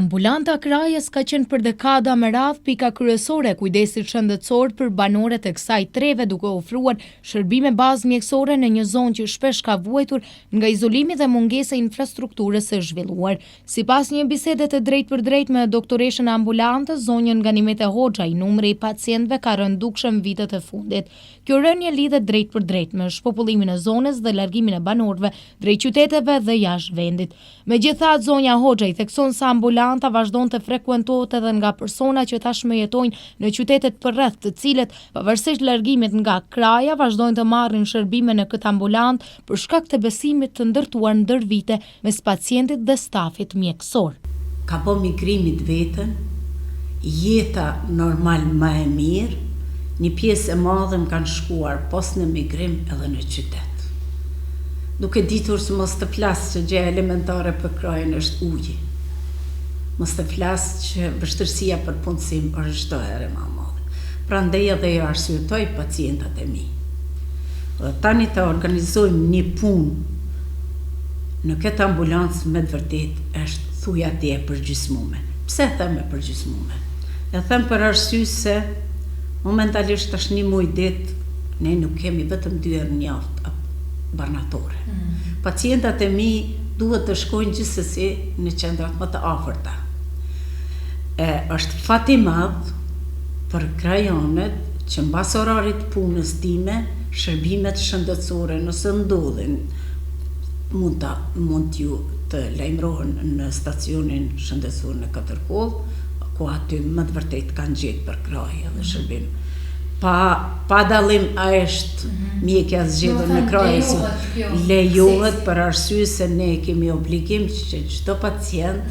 Ambulanta Krajës ka qenë për dekada me radhë pika kryesore e kujdesit shëndetësor për banorët e kësaj treve, duke ofruar shërbime bazë mjekësore në një zonë që shpesh ka vuajtur nga izolimi dhe mungesa e infrastrukturës së zhvilluar. Sipas një bisede të drejt me doktoreshën e ambulantës, zonjën Ganimete Hoxha, i numri i pacientëve ka rënë dukshëm vitet e fundit. Kjo rënje lidhet drejt me shpopullimin e zonës dhe largimin e banorëve drejt qyteteve dhe jashtë vendit. Megjithatë, zonja Hoxha i thekson se ambulanta vazhdon të frekuentohet edhe nga persona që tashmë jetojnë në qytetet përreth, të cilët pavarësisht largimit nga Kraja vazhdojnë të marrin shërbime në këtë ambulant për shkak të besimit të ndërtuar ndër vite mes pacientit dhe stafit mjekësor. Ka po migrimit vetën, jeta normal më e mirë, një pjesë e madhe më kanë shkuar pos në migrim edhe në qytet. Duke ditur se mos të flasë që gjë elementare për Krajën është uji. Mos të flasë që vështërsia për punësim është çdo herë më e madhe. Prandaj edhe i arsyetoj pacientat e mi. Dhe tani të organizojmë një punë në këtë ambulancë me të vërtet është thuja ti e përgjysmume. Pse them e përgjysmume? E them për arsye se momentalisht është një muaj ditë, ne nuk kemi vetëm 2 herë në javë banatore. Pacientat e mi duhet të shkojnë gjithsesi në qendrat më të afërta. Është fat i madh për krajonet që mbas orarit punës time, shërbimet shëndetësore nëse ndodhin mund t'ju të lajmërohen në stacionin shëndetësor në Katërkoll, ku aty më të vërtet kanë gjetë për Krajë dhe shërbim. Pa dallim a është mjekja zgjedhur në Krajë, lejohet për arsye se ne kemi obligim që çdo pacient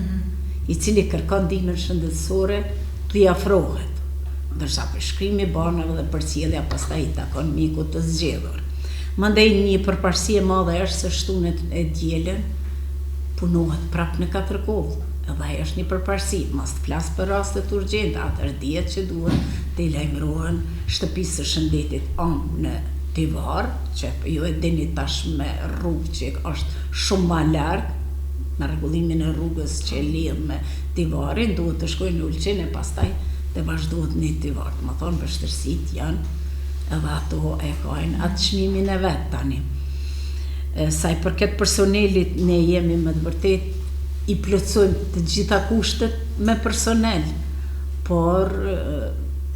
i cili kërkon ndihmën shëndetësore t'i afrohet. Ndërsa përshkrimi i banave dhe përcjellja pastaj i takon mjekut të zgjedhur. Mandej një përparësi e madhe është se shtunet e dielën punohet prapë në Katërkoll. Edhe ajo është një përparësi, mos të flas për rastet urgjente, atëherë dihet që duhet të lajmërohen shtëpisë së shëndetit në Tivar, që ju e dini tash me rrugë që është shumë më larg, me rregullimin e rrugës që lidh me Tivarin, duhet të shkojnë në Ulqin e pastaj të vazhdohet në Tivar. Do të thonë vështirësitë janë edhe ato e kanë atë çmimin e vet tani. Sa i përket personelit, ne jemi me të vërtetë i plotësojmë të gjitha kushtet me personel, por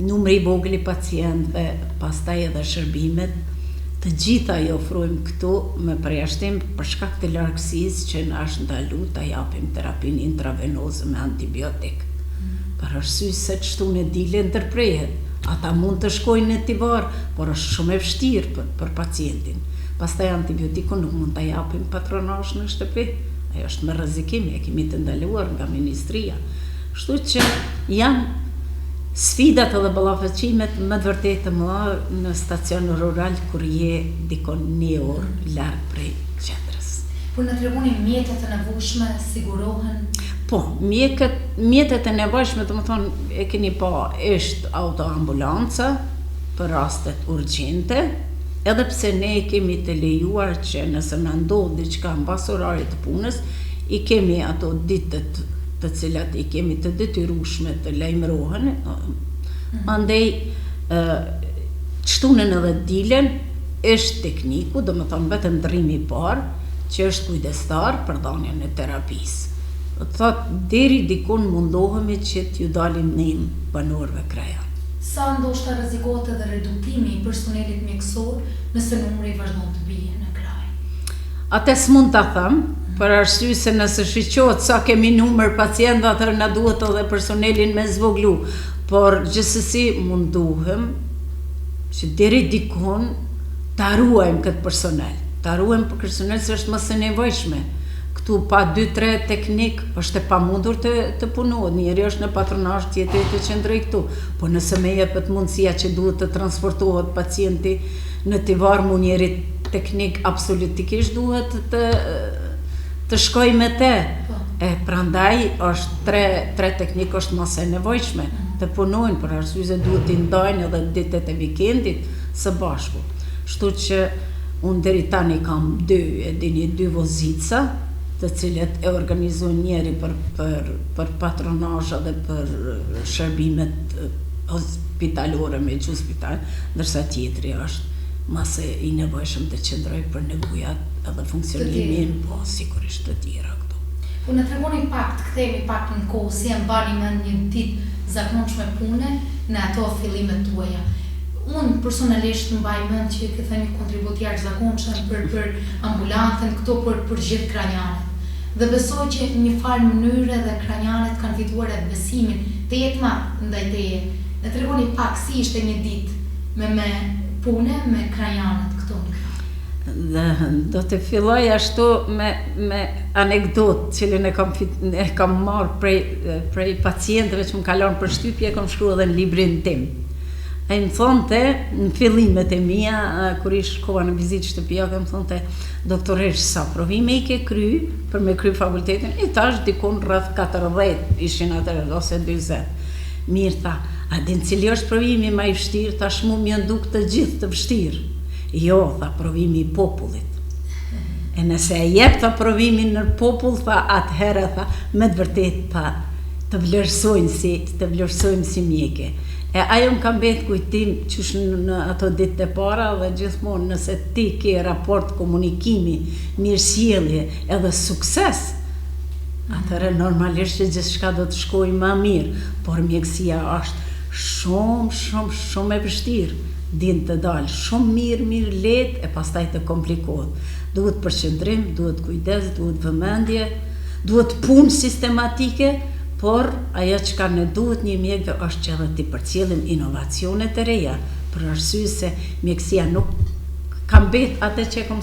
numri i vogël i pacientëve, pastaj edhe shërbimet, të gjitha i ofrojmë këtu me përjashtim për shkak të largësisë që na është ndaluar ta japim terapinë intravenoze me antibiotik. Për arsye se çtu në dile ndërprehet, ata mund të shkojnë në Tivar, por është shumë e vështirë për pacientin. Pastaj antibiotikun nuk mund ta japim patronazh në shtëpi. Ajo është me rrezikim, e kemi të ndaluar nga ministria. Kështu që janë sfidat edhe ballafaqqimet më të vërtetë të mëdha në stacion rural kur je dikon 1 orë larg prej qendrës. Por na tregoni mjetet e nevojshme sigurohen? Po, mjetet e nevojshme, domethënë e keni pa, është autoambulanca për rastet urgjente. Edhe pse ne kemi të lejuar që nëse na ndodh diçka mbas orarit të punës, i kemi ato ditët të cilat i kemi të detyrueshme të lajmërohen. Andaj shtunën edhe dilen është tekniku, domethënë vetëm ndrrimi i parë që është kujdestar për dhënien e terapisë. Do të thotë deri dikun mundohemi që t'ju dalim ne banorëve krajan. Sa ndoshta rrezikohet edhe reduktimi i personelit mjekësor nëse numri vazhdon të bie në Krajë? Atë s'mund ta them, për arsye se nëse shiqohet sa kemi numër pacientëve, atëherë na duhet edhe personelin me zvoglu. Por gjithsesi munduhem që deri dikun ta ruajmë këtë personel. Ta ruajmë për personel se është më së nevojshme. Këtu pa 2-3 teknik është e pamundur të punohet. Njëri është në patronazh, tjetri të qëndroj këtu. Po nëse më jepet mundësia që duhet të transportohet pacienti në Tivar, mu njëri teknik absolutikisht duhet të shkoj me te. Prandaj është 3 teknik është më së nevojshme të punojnë, për arsye se duhet të ndajnë edhe ditët e vikendit së bashku. Kështu që unë deri tani kam 2 vozica të cilët e organizojnë njeri për patronazh dhe për shërbimet hospitalore me gjuspital, ndërsa tjetri është mase i nevojshëm të qëndroj për nevojat edhe funksionimin, po sigurisht të tjera këto. Po në tregoni pak, të kthehemi pak në kohë, si e mbani mend një ditë zakonshme pune në ato fillimet tuaja. Unë personalisht mbaj mend që këtë themi kontribut jashtëzakonshëm për ambulantën, këto për gjithë kranjanët. Dhe besoj që një farë mënyre dhe kranjanët kanë fituar edhe besimin të jetma ndaj teje. Në tregoni pak si ishte një ditë me pune me kranjanët këto në kraj. Dhe do të filloj ashtu me anekdotë cilën e kam marrë prej pacientëve që më kalon për shtypje, kam shkruar edhe në librin tim. Ai më thonte në fillimet e mia, kur ish shkova në vizitë shtëpiake, më thonte doktoresh, sa provime i ke kry për me kry fakultetin? I thash dikun rreth 40 ishin atëherë ose 40. Mirë, tha, a din cili është provimi më i vështirë? Tash mu më nduk të gjithë të vështirë. Jo, tha, provimi i popullit. E nëse e jep tha provimin në popull, tha, atëherë, tha, me të vërtet, tha, të vlerësojmë si mjeke. E ajo më kam betë kujtim qysh në ato ditë e para dhe gjithmonë nëse ti ke raport komunikimi, mirësjellje edhe sukses, atëherë normalisht që gjithçka do të shkojë më mirë, por mjekësia është shumë e vështirë. Din të dalë shumë mirë lehtë e pastaj të komplikohet. Duhet përqendrim, duhet kujdes, duhet vëmendje, duhet punë sistematike, por ajo që ka ne duhet një mjekve është që edhe ti përcjellim inovacione të reja, për arsye se mjekësia nuk kam bet atë që kam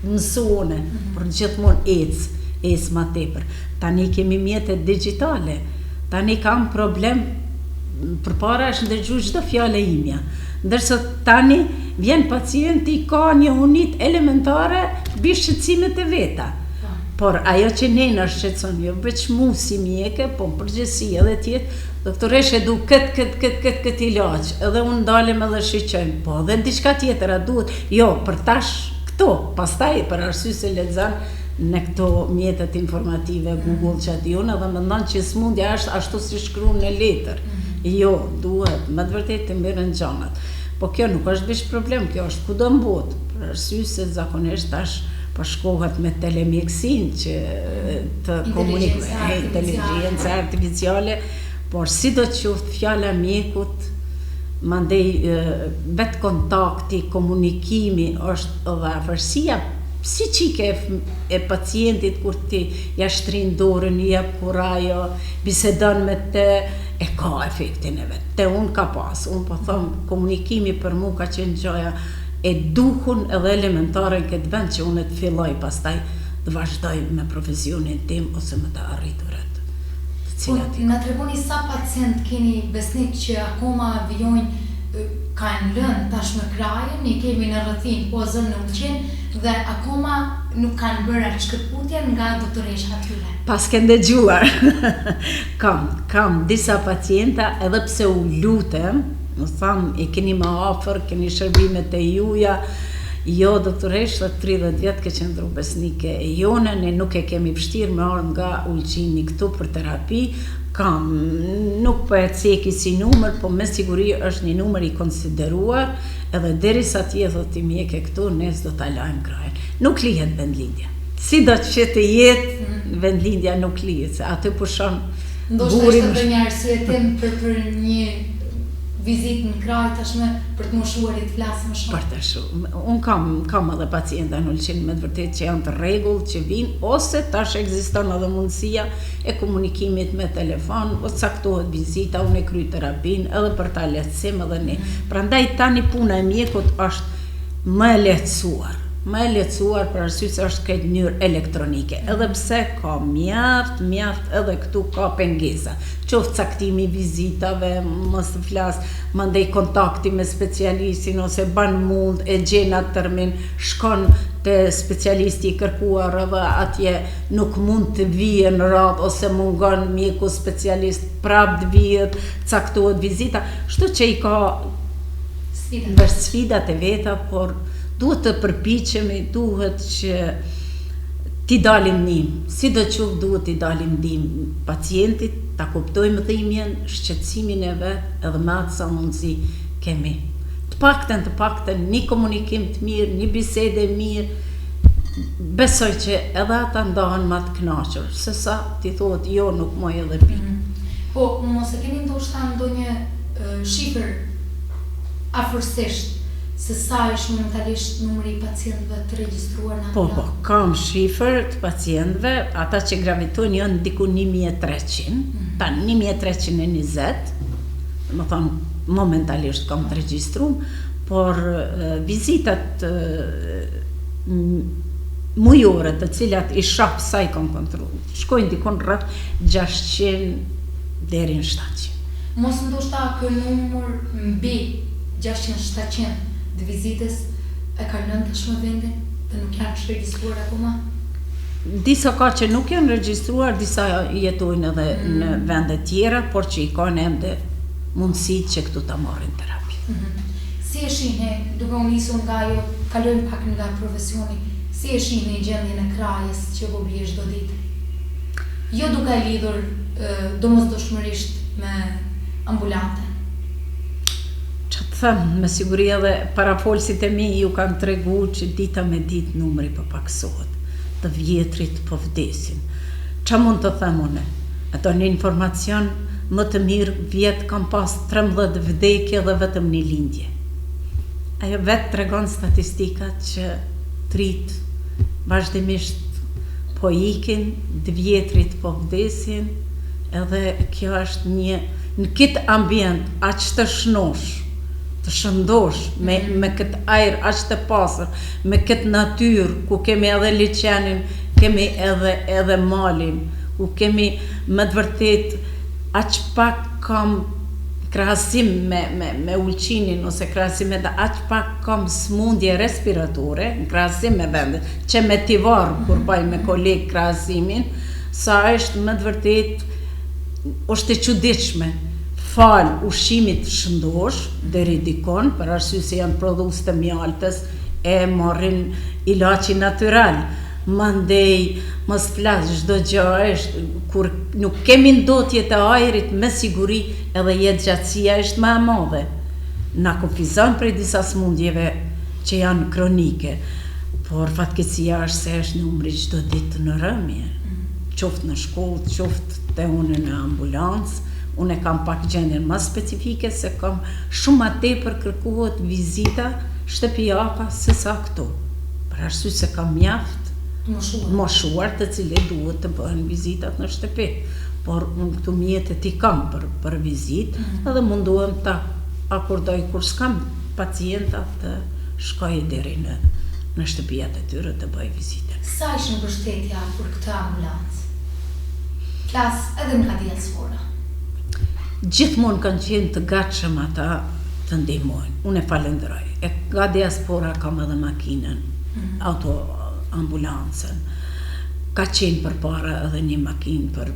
mësuone, por gjithmonë ec ma tepër. Tani kemi mjetet digjitale, tani kam problem, përpara është ndërgju çdo fjalë imja. Ndërsa tani vjen pacienti ka një unit elementare mbi shqetësimet e veta. Por ajo që ne na shqetëson, jo veç mu si mjeke, po në përgjithësi edhe tjetë, doktoresh e du këtë ilaç, edhe unë dalem edhe shiqojmë, po edhe diçka tjetër a duhet, jo, për tash këto, pastaj për arsye se lexon në këto mjetet informative, Google që aty unë, edhe më ndonë që smundja është ashtu si shkruan në letër. Jo, duhet, me të vërtetë të mbirën gjanat. Po kjo nuk është veç problem, kjo është kudo në botë, për arsye se zakonisht tash po shkohet me telemjekësin që të komunikojë, inteligjenca artificiale, por si do të qoftë fjala mjekut, mandej vetë kontakti, komunikimi është edhe afërsia psiqike e pacientit kur ti ja shtrin dorën, i jep kurajo, bisedon me te, e ka efektin e vetë. Te unë ka pas, unë po them komunikimi për mu ka qenë gjoja e duhun edhe elementare në këtë vend që unë të filloj pastaj të vazhdoj me profesionin tim ose me të arriturat. Në tregoni sa pacient keni besnik që akoma vijojnë kanë lënë tash në krajën, i kemi në rrëthin, po zënë në ullqen dhe akoma nuk kanë bërë atë shkëputjen nga doktoresh atyre. Pas ke ndëgjuar, kam disa pacienta edhe pse u lutem, më thamë, i keni më afër, keni shërbimet e juja, jo, doktoresh, 30 vjetë ke qëndru besnike e jone, ne nuk e kemi vështirë me ardhë nga ullqini këtu për terapi, kam, nuk po e ceki si numër, po me siguri është një numër i konsideruar, edhe derisa t'jedhë ti mjeke këtu, nes do t'a lajmë krajën. Nuk lihet vendlindja. Si do që të jetë, vendlindja nuk lihet, se aty pushon burim. Ndoshta është edhe një arsye për një vizitë në kraj tashme për të moshuarit flasë më shumë. Për të shumë. Unë kam edhe pacienta në ullqin me të vërtet që janë të rregull, që vinë, ose tash ekziston edhe mundësia e komunikimit me telefon, ose caktohet vizita, unë e kryj terapin, edhe për ta lehtësim edhe ne. Prandaj tani puna e mjekut është më e lehtësuar për arsye se është këtë mënyrë elektronike. Edhe pse ka mjaft edhe këtu ka pengesa. Qoftë caktimi vizitave, mos të flas, mandej kontakti me specialistin ose ban mund e gjen atë termin, shkon te specialisti i kërkuar edhe atje nuk mund të vijë në radhë ose mungon mjeku specialist prap të vihet, caktohet vizita. Kështu që i ka sfidat e veta, por duhet të përpiqemi, duhet që t'i dalim ndim, si do qoftë duhet t'i dalim ndim pacientit, ta kuptojmë dhimbjen, shqetësimin e vet, edhe me atë sa mundësi kemi. Të paktën një komunikim të mirë, një bisede mirë, besoj që edhe ata ndahen ma të kënaqur, se sa ti thuhet jo nuk moj edhe pi. Po, mos e keni ndoshta ndonjë shifër afërsisht se sa është momentalisht numri i pacientëve të regjistruar në Po, kam shifër të pacientëve, ata që gravitojnë janë diku 1300, ta 1320, më thonë momentalisht kam të regjistrum, por vizitat mujore të cilat i shaf sa i kam kontrollu, shkojnë dikon rreth 600 deri në 700. Mos ndoshta ky numër mbi 600-700 të vizitës e kalon tashmë vendin dhe nuk janë regjistruar akoma? Disa ka që nuk janë regjistruar, disa jetojnë edhe në vende tjera, por që i kanë ende mundësitë që këtu ta marrin terapi. Si e shihni, duke u nisur nga ajo, kalojmë pak nga profesioni, si e shihni gjendjen e krajës që po bie çdo ditë? Jo duke e lidhur domosdoshmërisht me ambulante. Që të thëmë, me siguri edhe parafolësit e mi ju kanë tregu që dita me ditë numri përpaksohet, të vjetrit po vdesin. Qa mund të thëmë une? Ato një informacion më të mirë vjetë kam pas 13 vdekje dhe vetëm një lindje. Ajo vetë tregon statistika që trit vazhdimisht po ikin, të vjetrit po vdesin, edhe kjo është një, në kitë ambient, aq të shnosh, të shëndosh, me këtë ajër aq të pasër, me këtë natyrë, ku kemi edhe liçenin, kemi edhe malin, ku kemi me të vërtet, aq pak kam krahasim me ulqinin, ose krahasim me aq pak kam smundje respiratore, në krahasim me vendet, që me t'i varë, kur baj me kolegë krahasimin, sa është me të vërtet, është e çuditshme. Falë ushqimit shëndosh, deri dikon, për arsye se janë prodhues të mjaltës, e marrin ilaçi natyral. Mandej, mos flas, çdo gjë është, kur nuk kemi ndotje të ajrit, me siguri edhe jetëgjatësia është më e madhe. Na kufizon prej disa smundjeve që janë kronike, por fatkeqësia është se është numri çdo ditë në rëmje. Qoftë në shkollë, qoftë te unë në ambulancë. Unë kam pak gjendjen më specifike se kam shumë ma tepër kërkohet vizita shtëpiaka se sa këtu. Për arsye se kam mjaft moshuar të cilët duhet të bëhen vizitat në shtëpi. Por unë këtu mjetet i kam për vizitë, edhe munduhem ta akordoj kur s'kam pacienta të shkoj deri në shtëpiat e tyre të bëj vizite. Sa ishte mbështetja për këtë ambulancë? Flas edhe nga diaspora. Gjithmonë kanë qenë të gatshëm ata të ndihmojnë. Unë e falenderoj. E nga diaspora kam edhe makinën, autoambulancën. Ka qenë përpara edhe një makinë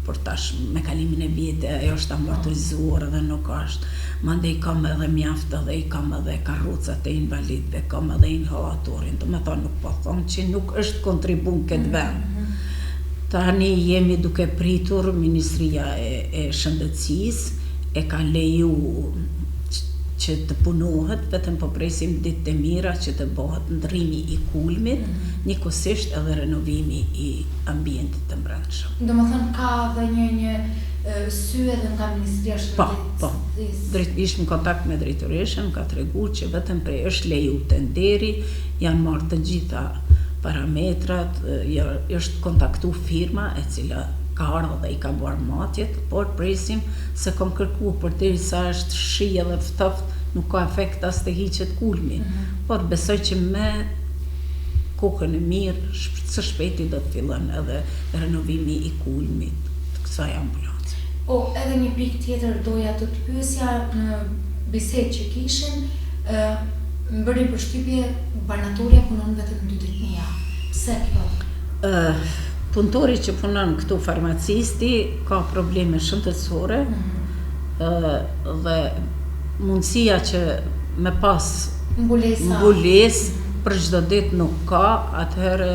për tash me kalimin e vjetë, ajo është amortizuar edhe nuk është. Mandej kam edhe mjaft edhe i kam edhe karrocat e invalidëve, kam edhe inhalatorin. Do me thonë nuk po thonë që nuk është kontribun këtë vend. Tani jemi duke pritur Ministria e Shëndetësisë e ka leju që të punohet, vetëm po presim ditë të mira që të bëhet ndrrimi i kulmit, njëkohësisht edhe renovimi i ambientit të brendshëm. Domethënë ka dhe një sy edhe nga Ministria e Shëndetësisë. Po. Ishim në kontakt me drejtoreshën, ka treguar që vetëm prej është leju tenderi, janë marrë të gjitha parametrat, është kontaktu firma e cila ka ardhur dhe i ka bërë matjet, por presim se kam kërkuar përderisa është shi edhe ftoft, nuk ka efekt as të hiqet kulmi. Por besoj që me kokën e mirë, së shpejti do të fillon edhe renovimi i kulmit të kësaj ambulance. Edhe një pikë tjetër doja të të pyesja në bisedë që kishin, më bëri përshtypje banatorja punon vetëm 2 ditë në javë. Pse kjo? Punëtori që punon këtu farmacisti ka probleme shëndetësore dhe mundësia që me pas mbulesë për çdo ditë nuk ka, atëherë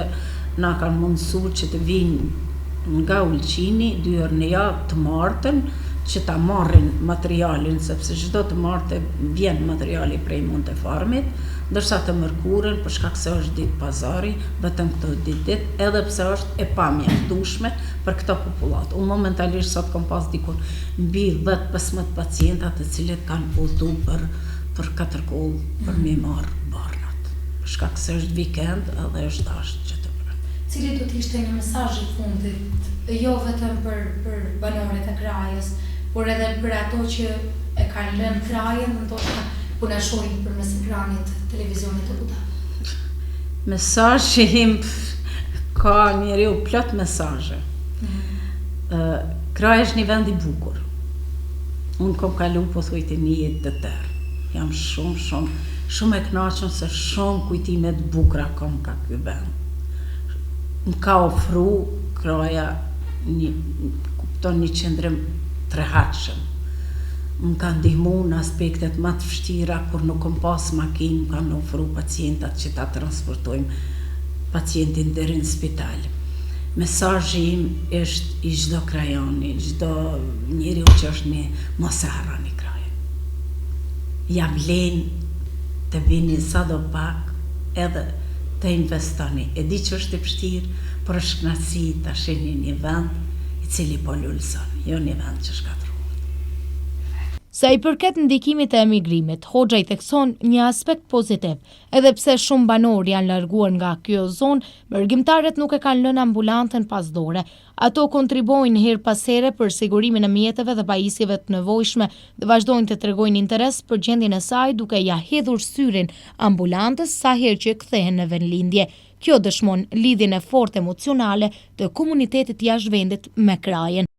na kanë mundësuar që të vinë nga Ulqini 2 herë në javë të martën që ta marrin materialin, sepse çdo të martë vjen materiali prej Montefarmit, ndërsa të mërkurën, për shkak se është ditë pazari, vetëm këto ditë, edhe pse është e pamjaftueshme për këtë popullat. Unë momentalisht sot kam pas dikur mbi 10-15 pacienta të cilët kanë udhëtu për 4 koll për me marr barnat. Për shkak se është vikend edhe është dashur që të bëjmë. Cili do të ishte një mesazh i fundit, jo vetëm për banorët e krajës, por edhe për ato që e kanë lënë krajën, ndoshta po na shohin përmes ekranit televizionit të buta. Mesazhi im ka njeriu plot mesazhe. Kraja është një vend i bukur. Unë kam kalu pothuajse një jetë të tërë. Jam shumë e kënaqur se shumë kujtime të bukura kam ka ky vend. Më ka ofru kraja një qendrim të rehatshëm. Më ka ndihmu në aspektet më të vështira kur nuk kam pas makinë, më kanë ofru pacientat që ta transportojmë pacientin deri në spital. Mesazhi im është i çdo krajani, çdo njeriu që është një mos e harroni krajën. Ja vlen të vini sadopak edhe të investoni. E di që është e vështirë, por është kënaqësi ta shihni një vend i cili po lulson, jo një vend që shkatërrohet. Sa i përket ndikimit të emigrimit, Hoxha i thekson një aspekt pozitiv, edhe pse shumë banor janë larguar nga kjo zonë, mërgjimtarët nuk e kanë lënë ambulantën pas dore. Ato kontribuojnë her pas here për sigurimin e mjeteve dhe pajisjeve të nevojshme dhe vazhdojnë të tregojnë interes për gjendjen e saj duke ja hedhur syrin ambulantës sa herë që kthehen në vendlindje. Kjo dëshmon lidhjen e fortë emocionale të komunitetit jashtë vendit me krajën.